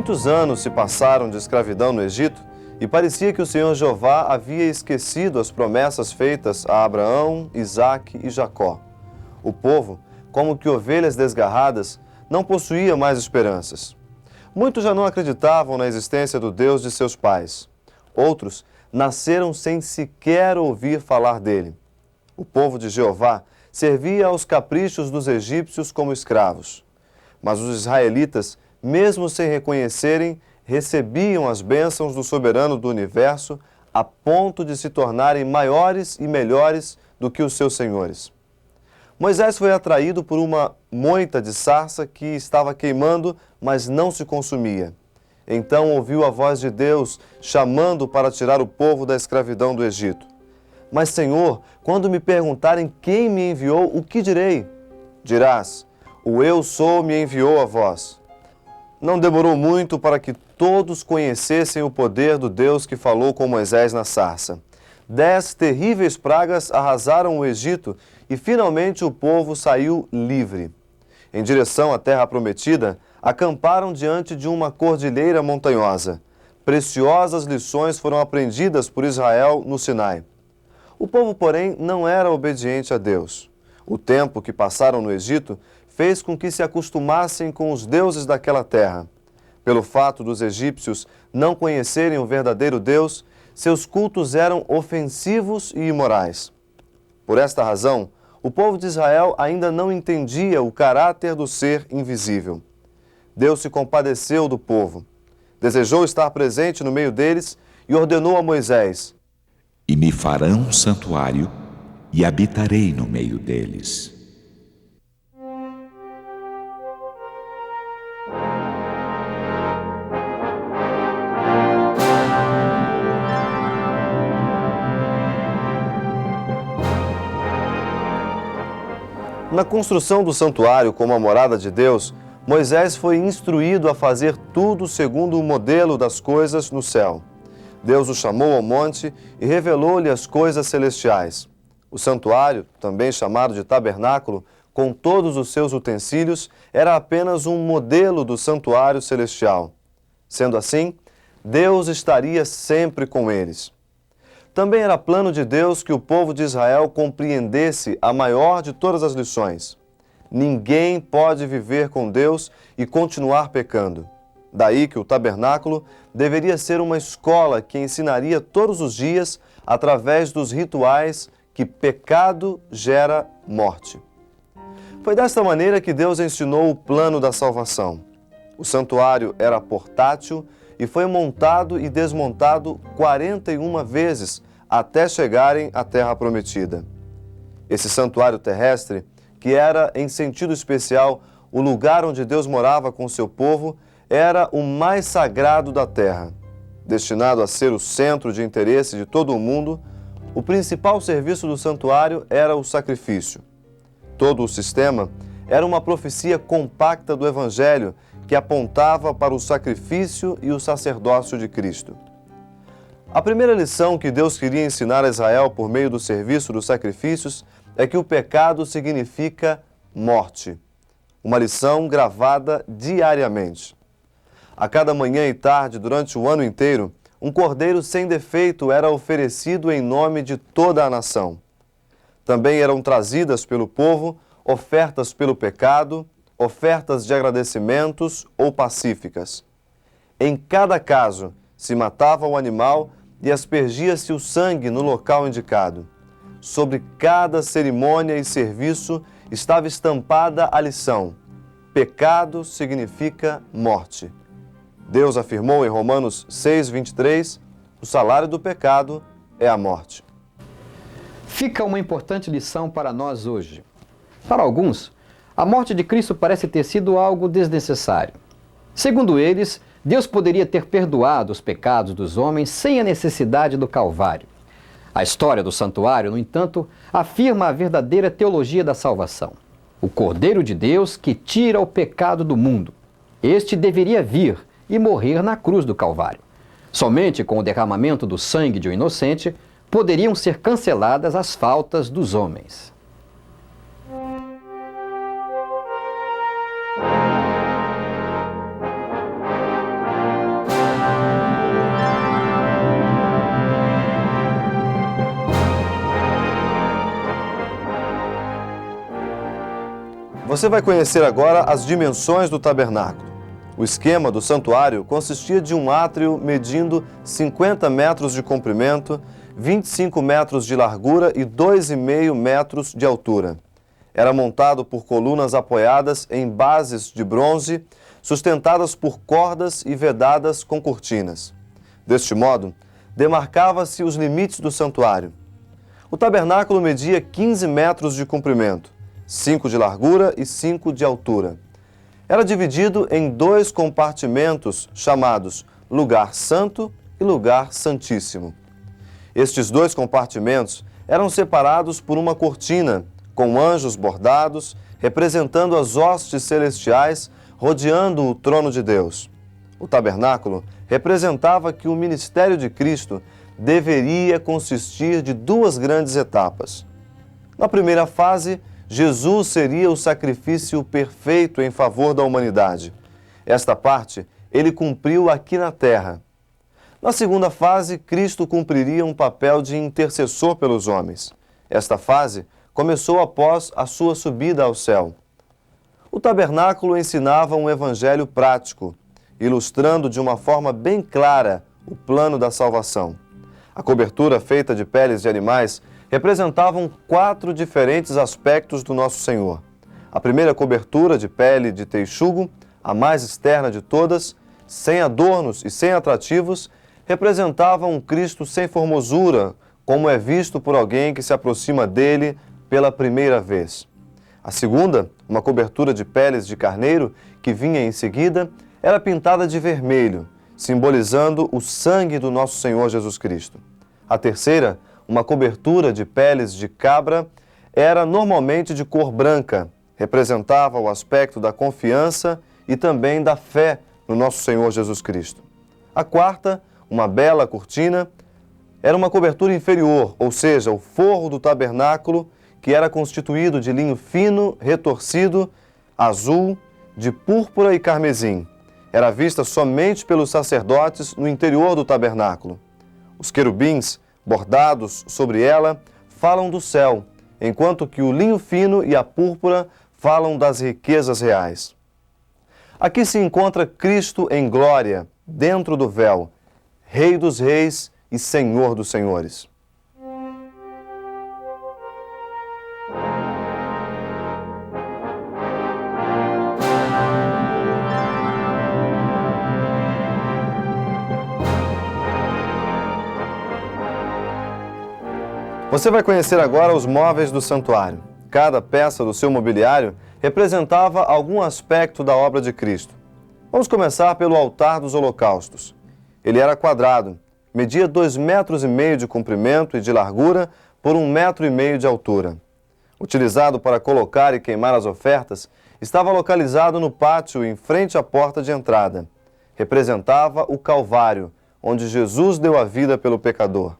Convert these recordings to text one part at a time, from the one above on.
Muitos anos se passaram de escravidão no Egito e parecia que o Senhor Jeová havia esquecido as promessas feitas a Abraão, Isaque e Jacó. O povo, como que ovelhas desgarradas, não possuía mais esperanças. Muitos já não acreditavam na existência do Deus de seus pais. Outros nasceram sem sequer ouvir falar dele. O povo de Jeová servia aos caprichos dos egípcios como escravos. Mas os israelitas, mesmo sem reconhecerem, recebiam as bênçãos do soberano do universo a ponto de se tornarem maiores e melhores do que os seus senhores. Moisés foi atraído por uma moita de sarça que estava queimando, mas não se consumia. Então ouviu a voz de Deus chamando para tirar o povo da escravidão do Egito. Mas, Senhor, quando me perguntarem quem me enviou, o que direi? Dirás, o Eu Sou me enviou a vós. Não demorou muito para que todos conhecessem o poder do Deus que falou com Moisés na sarça. 10 terríveis pragas arrasaram o Egito e finalmente o povo saiu livre. Em direção à terra prometida, acamparam diante de uma cordilheira montanhosa. Preciosas lições foram aprendidas por Israel no Sinai. O povo, porém, não era obediente a Deus. O tempo que passaram no Egito fez com que se acostumassem com os deuses daquela terra. Pelo fato dos egípcios não conhecerem o verdadeiro Deus, seus cultos eram ofensivos e imorais. Por esta razão, o povo de Israel ainda não entendia o caráter do ser invisível. Deus se compadeceu do povo, desejou estar presente no meio deles e ordenou a Moisés: E me farão um santuário e habitarei no meio deles. Na construção do santuário como a morada de Deus, Moisés foi instruído a fazer tudo segundo o modelo das coisas no céu. Deus o chamou ao monte e revelou-lhe as coisas celestiais. O santuário, também chamado de tabernáculo, com todos os seus utensílios, era apenas um modelo do santuário celestial. Sendo assim, Deus estaria sempre com eles. Também era plano de Deus que o povo de Israel compreendesse a maior de todas as lições. Ninguém pode viver com Deus e continuar pecando. Daí que o tabernáculo deveria ser uma escola que ensinaria todos os dias, através dos rituais, que pecado gera morte. Foi desta maneira que Deus ensinou o plano da salvação. O santuário era portátil e foi montado e desmontado 41 vezes até chegarem à Terra Prometida. Esse santuário terrestre, que era, em sentido especial, o lugar onde Deus morava com seu povo, era o mais sagrado da terra. Destinado a ser o centro de interesse de todo o mundo, o principal serviço do santuário era o sacrifício. Todo o sistema era uma profecia compacta do Evangelho que apontava para o sacrifício e o sacerdócio de Cristo. A primeira lição que Deus queria ensinar a Israel por meio do serviço dos sacrifícios é que o pecado significa morte. Uma lição gravada diariamente. A cada manhã e tarde, durante o ano inteiro, um cordeiro sem defeito era oferecido em nome de toda a nação. Também eram trazidas pelo povo ofertas pelo pecado, ofertas de agradecimentos ou pacíficas. Em cada caso, se matava o animal e aspergia-se o sangue no local indicado. Sobre cada cerimônia e serviço estava estampada a lição: pecado significa morte. Deus afirmou em Romanos 6:23, o salário do pecado é a morte. Fica uma importante lição para nós hoje. Para alguns, a morte de Cristo parece ter sido algo desnecessário. Segundo eles, Deus poderia ter perdoado os pecados dos homens sem a necessidade do Calvário. A história do santuário, no entanto, afirma a verdadeira teologia da salvação. O Cordeiro de Deus que tira o pecado do mundo. Este deveria vir e morrer na cruz do Calvário. Somente com o derramamento do sangue de um inocente poderiam ser canceladas as faltas dos homens. Você vai conhecer agora as dimensões do tabernáculo. O esquema do santuário consistia de um átrio medindo 50 metros de comprimento, 25 metros de largura e 2,5 metros de altura. Era montado por colunas apoiadas em bases de bronze, sustentadas por cordas e vedadas com cortinas. Deste modo, demarcava-se os limites do santuário. O tabernáculo media 15 metros de comprimento, 5 de largura e 5 de altura. Era dividido em 2 compartimentos chamados Lugar Santo e Lugar Santíssimo. Estes 2 compartimentos eram separados por uma cortina, com anjos bordados, representando as hostes celestiais, rodeando o trono de Deus. O tabernáculo representava que o ministério de Cristo deveria consistir de 2 grandes etapas. Na primeira fase, Jesus seria o sacrifício perfeito em favor da humanidade. Esta parte ele cumpriu aqui na terra. Na segunda fase, Cristo cumpriria um papel de intercessor pelos homens. Esta fase começou após a sua subida ao céu. O tabernáculo ensinava um evangelho prático, ilustrando de uma forma bem clara o plano da salvação. A cobertura feita de peles de animais representavam 4 diferentes aspectos do nosso Senhor. A primeira cobertura de pele de texugo, a mais externa de todas, sem adornos e sem atrativos, representava um Cristo sem formosura, como é visto por alguém que se aproxima dele pela primeira vez. A segunda, uma cobertura de peles de carneiro, que vinha em seguida, era pintada de vermelho, simbolizando o sangue do nosso Senhor Jesus Cristo. A terceira, uma cobertura de peles de cabra, era normalmente de cor branca, representava o aspecto da confiança e também da fé no nosso Senhor Jesus Cristo. A quarta, uma bela cortina, era uma cobertura inferior, ou seja, o forro do tabernáculo, que era constituído de linho fino, retorcido, azul, de púrpura e carmesim. Era vista somente pelos sacerdotes no interior do tabernáculo. Os querubins, bordados sobre ela, falam do céu, enquanto que o linho fino e a púrpura falam das riquezas reais. Aqui se encontra Cristo em glória, dentro do véu, Rei dos reis e Senhor dos senhores. Você vai conhecer agora os móveis do santuário. Cada peça do seu mobiliário representava algum aspecto da obra de Cristo. Vamos começar pelo altar dos holocaustos. Ele era quadrado, media 2,5 metros de comprimento e de largura por 1,5 metro de altura. Utilizado para colocar e queimar as ofertas, estava localizado no pátio em frente à porta de entrada. Representava o Calvário, onde Jesus deu a vida pelo pecador.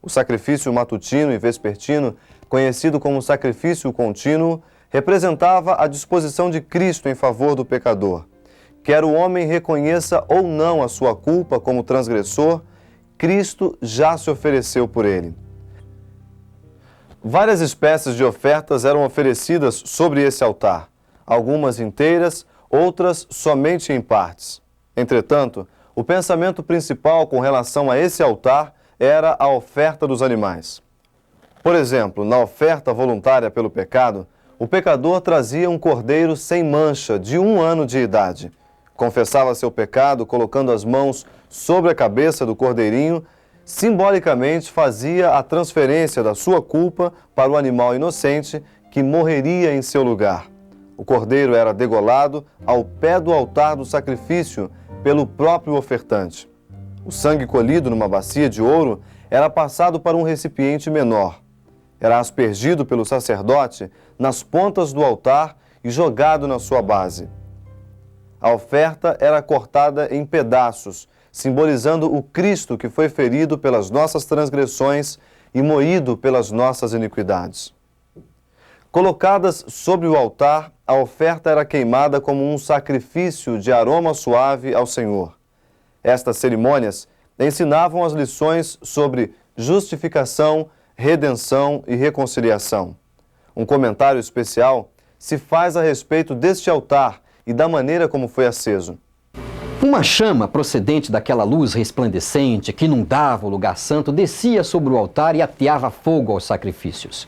O sacrifício matutino e vespertino, conhecido como sacrifício contínuo, representava a disposição de Cristo em favor do pecador. Quer o homem reconheça ou não a sua culpa como transgressor, Cristo já se ofereceu por ele. Várias espécies de ofertas eram oferecidas sobre esse altar, algumas inteiras, outras somente em partes. Entretanto, o pensamento principal com relação a esse altar era a oferta dos animais. Por exemplo, na oferta voluntária pelo pecado, o pecador trazia um cordeiro sem mancha de 1 ano de idade. Confessava seu pecado colocando as mãos sobre a cabeça do cordeirinho, simbolicamente fazia a transferência da sua culpa para o animal inocente que morreria em seu lugar. O cordeiro era degolado ao pé do altar do sacrifício pelo próprio ofertante. O sangue colhido numa bacia de ouro era passado para um recipiente menor. Era aspergido pelo sacerdote nas pontas do altar e jogado na sua base. A oferta era cortada em pedaços, simbolizando o Cristo que foi ferido pelas nossas transgressões e moído pelas nossas iniquidades. Colocadas sobre o altar, a oferta era queimada como um sacrifício de aroma suave ao Senhor. Estas cerimônias ensinavam as lições sobre justificação, redenção e reconciliação. Um comentário especial se faz a respeito deste altar e da maneira como foi aceso. Uma chama procedente daquela luz resplandecente que inundava o lugar santo descia sobre o altar e ateava fogo aos sacrifícios.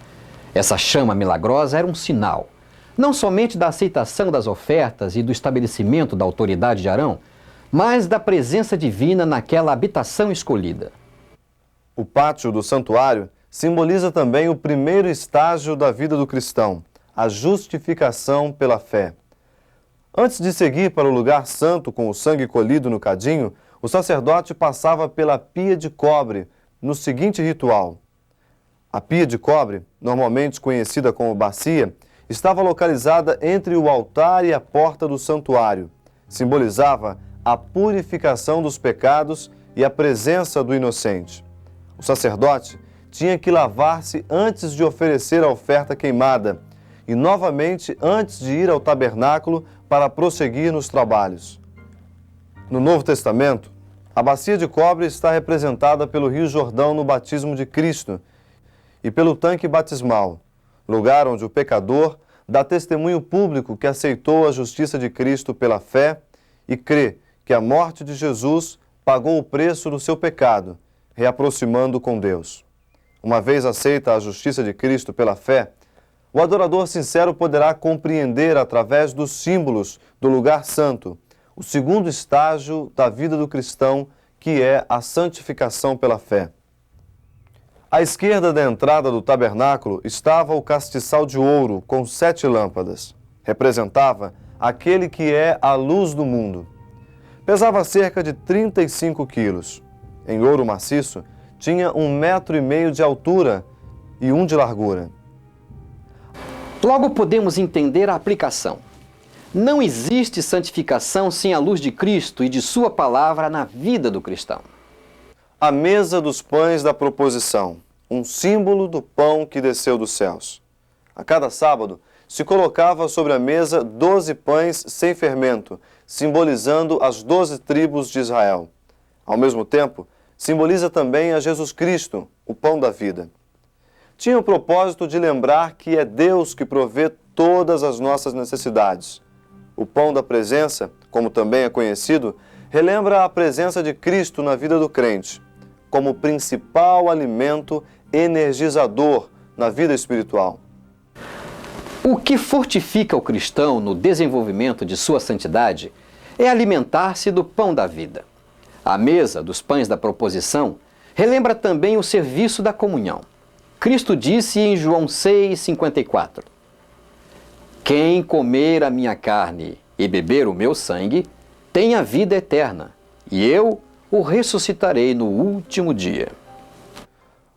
Essa chama milagrosa era um sinal, não somente da aceitação das ofertas e do estabelecimento da autoridade de Arão, mas da presença divina naquela habitação escolhida. O pátio do santuário simboliza também o primeiro estágio da vida do cristão, a justificação pela fé. Antes de seguir para o lugar santo com o sangue colhido no cadinho, o sacerdote passava pela pia de cobre no seguinte ritual. A pia de cobre, normalmente conhecida como bacia, estava localizada entre o altar e a porta do santuário. Simbolizava a purificação dos pecados e a presença do inocente. O sacerdote tinha que lavar-se antes de oferecer a oferta queimada e novamente antes de ir ao tabernáculo para prosseguir nos trabalhos. No Novo Testamento, a bacia de cobre está representada pelo Rio Jordão no batismo de Cristo e pelo tanque batismal, lugar onde o pecador dá testemunho público que aceitou a justiça de Cristo pela fé e crê que a morte de Jesus pagou o preço do seu pecado, reaproximando com Deus. Uma vez aceita a justiça de Cristo pela fé, o adorador sincero poderá compreender através dos símbolos do lugar santo o segundo estágio da vida do cristão, que é a santificação pela fé. À esquerda da entrada do tabernáculo estava o castiçal de ouro com 7 lâmpadas. Representava aquele que é a luz do mundo. Pesava cerca de 35 quilos. Em ouro maciço, tinha 1,5 metro de altura e 1 de largura. Logo podemos entender a aplicação. Não existe santificação sem a luz de Cristo e de sua palavra na vida do cristão. A mesa dos pães da proposição, um símbolo do pão que desceu dos céus. A cada sábado se colocava sobre a mesa 12 pães sem fermento, simbolizando as 12 tribos de Israel. Ao mesmo tempo, simboliza também a Jesus Cristo, o pão da vida. Tinha o propósito de lembrar que é Deus que provê todas as nossas necessidades. O pão da presença, como também é conhecido, relembra a presença de Cristo na vida do crente, como principal alimento energizador na vida espiritual. O que fortifica o cristão no desenvolvimento de sua santidade é alimentar-se do pão da vida. A mesa dos pães da proposição relembra também o serviço da comunhão. Cristo disse em João 6,54: Quem comer a minha carne e beber o meu sangue, tem a vida eterna, e eu o ressuscitarei no último dia.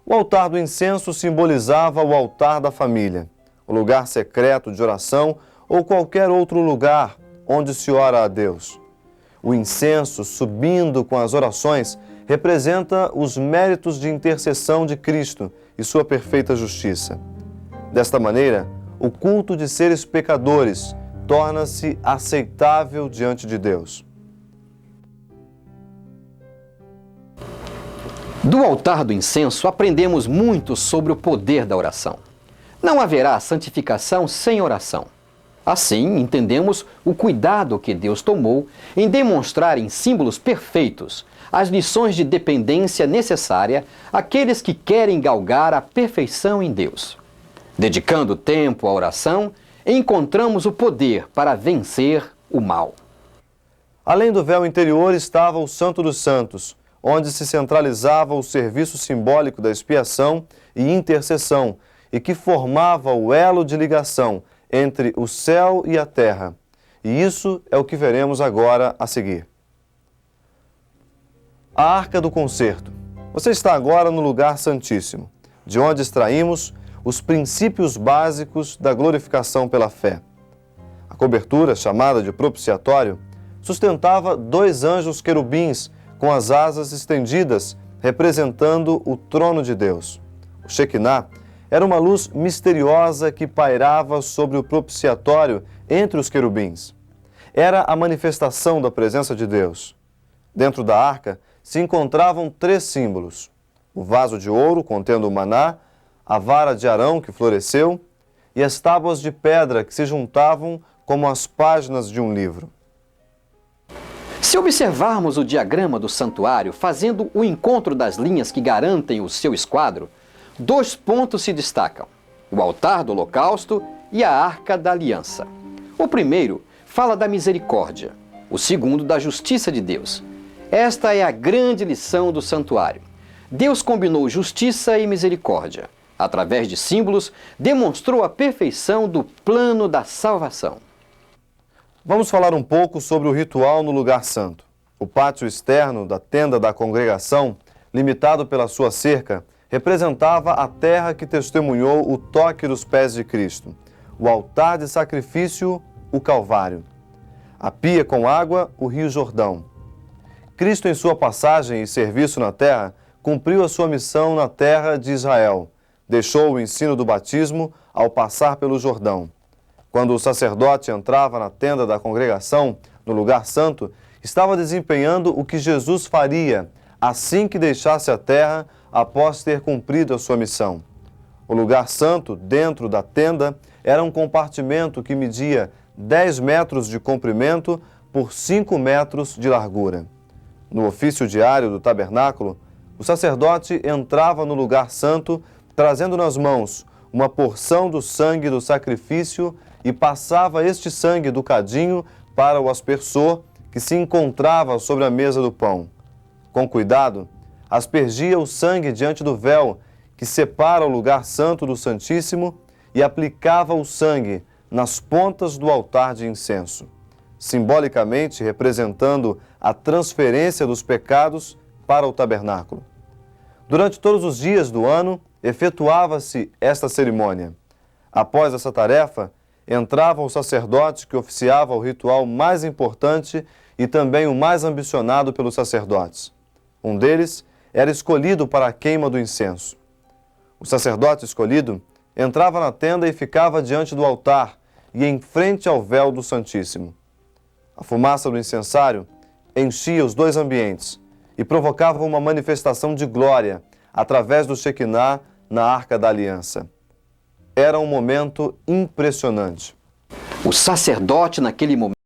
O altar do incenso simbolizava o altar da família, o lugar secreto de oração ou qualquer outro lugar onde se ora a Deus. O incenso, subindo com as orações, representa os méritos de intercessão de Cristo e sua perfeita justiça. Desta maneira, o culto de seres pecadores torna-se aceitável diante de Deus. Do altar do incenso, aprendemos muito sobre o poder da oração. Não haverá santificação sem oração. Assim, entendemos o cuidado que Deus tomou em demonstrar em símbolos perfeitos as lições de dependência necessária àqueles que querem galgar a perfeição em Deus. Dedicando tempo à oração, encontramos o poder para vencer o mal. Além do véu interior estava o Santo dos Santos, onde se centralizava o serviço simbólico da expiação e intercessão, e que formava o elo de ligação entre o céu e a terra. E isso é o que veremos agora a seguir. A Arca do Concerto. Você está agora no lugar santíssimo, de onde extraímos os princípios básicos da glorificação pela fé. A cobertura, chamada de propiciatório, sustentava 2 anjos querubins com as asas estendidas, representando o trono de Deus. O Shekinah era uma luz misteriosa que pairava sobre o propiciatório entre os querubins. Era a manifestação da presença de Deus. Dentro da arca se encontravam 3 símbolos: o vaso de ouro contendo o maná, a vara de Arão que floresceu e as tábuas de pedra que se juntavam como as páginas de um livro. Se observarmos o diagrama do santuário, fazendo o encontro das linhas que garantem o seu esquadro, 2 pontos se destacam: o altar do holocausto e a arca da aliança. O primeiro fala da misericórdia, o segundo da justiça de Deus. Esta é a grande lição do santuário. Deus combinou justiça e misericórdia. Através de símbolos, demonstrou a perfeição do plano da salvação. Vamos falar um pouco sobre o ritual no lugar santo. O pátio externo da tenda da congregação, limitado pela sua cerca, representava a terra que testemunhou o toque dos pés de Cristo, o altar de sacrifício, o Calvário, a pia com água, o Rio Jordão. Cristo, em sua passagem e serviço na terra, cumpriu a sua missão na terra de Israel. Deixou o ensino do batismo ao passar pelo Jordão. Quando o sacerdote entrava na tenda da congregação, no lugar santo, estava desempenhando o que Jesus faria assim que deixasse a terra após ter cumprido a sua missão. O lugar santo, dentro da tenda, era um compartimento que media 10 metros de comprimento por 5 metros de largura. No ofício diário do tabernáculo, o sacerdote entrava no lugar santo trazendo nas mãos uma porção do sangue do sacrifício e passava este sangue do cadinho para o aspersor que se encontrava sobre a mesa do pão. Com cuidado, aspergia o sangue diante do véu que separa o lugar santo do Santíssimo e aplicava o sangue nas pontas do altar de incenso, simbolicamente representando a transferência dos pecados para o tabernáculo. Durante todos os dias do ano, efetuava-se esta cerimônia. Após essa tarefa, entrava o sacerdote que oficiava o ritual mais importante e também o mais ambicionado pelos sacerdotes. Um deles era escolhido para a queima do incenso. O sacerdote escolhido entrava na tenda e ficava diante do altar e em frente ao véu do Santíssimo. A fumaça do incensário enchia os 2 ambientes e provocava uma manifestação de glória através do Shequiná na Arca da Aliança. Era um momento impressionante. O sacerdote, naquele momento,